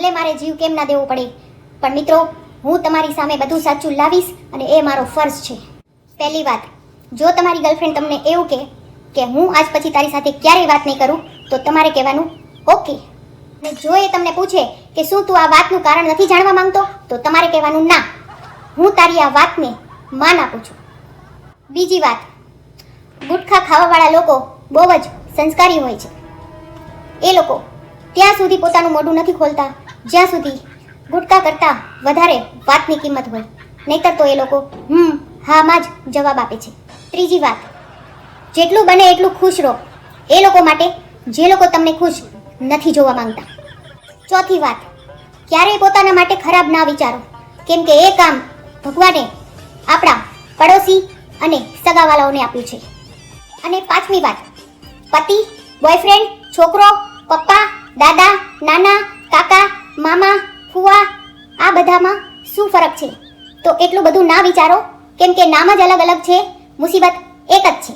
ભલે મારે જીવ કેમ ના દેવો પડે, પણ મિત્રો હું તમારી સામે બધું સાચું લાવીશ અને એ મારો ફરજ છે. પહેલી વાત, જો તમારી ગર્લફ્રેન્ડ તમને એવું કહે કે હું આજ પછી તારી સાથે ક્યારેય વાત નહીં કરું, તો તમારે કહેવાનું ઓકે. અને જો એ તમને પૂછે કે શું તું આ વાતનું કારણ નથી જાણવા માંગતો, તો તમારે કહેવાનું ના, હું તારી આ વાતને માન આપું છું. બીજી વાત, ગુટખા ખાવાવાળા લોકો બહુ જ સંસ્કારી હોય છે. એ લોકો ત્યાં સુધી પોતાનું મોઢું નથી ખોલતા જ્યાં સુધી ગુટખા કરતાં વધારે વાતની કિંમત હોય, નહીતર તો એ લોકો હામાં જ જવાબ આપે છે. ત્રીજી વાત, જેટલું બને એટલું ખુશ રહો એ લોકો માટે જે લોકો તમને ખુશ નથી જોવા માંગતા. ચોથી વાત, ક્યારેય પોતાના માટે ખરાબ ના વિચારો, કેમ કે એ કામ ભગવાને આપણા પડોશી અને સગાવાલાઓને આપ્યું છે. અને પાંચમી વાત, પતિ, બોયફ્રેન્ડ, છોકરો, પપ્પા, દાદા, નાના, કાકા, મામા, ફુવા, આ બધામાં શું ફરક છે? તો એટલું બધું ના વિચારો, કેમ કે નામ જ અલગ અલગ છે, મુસીબત એક જ છે.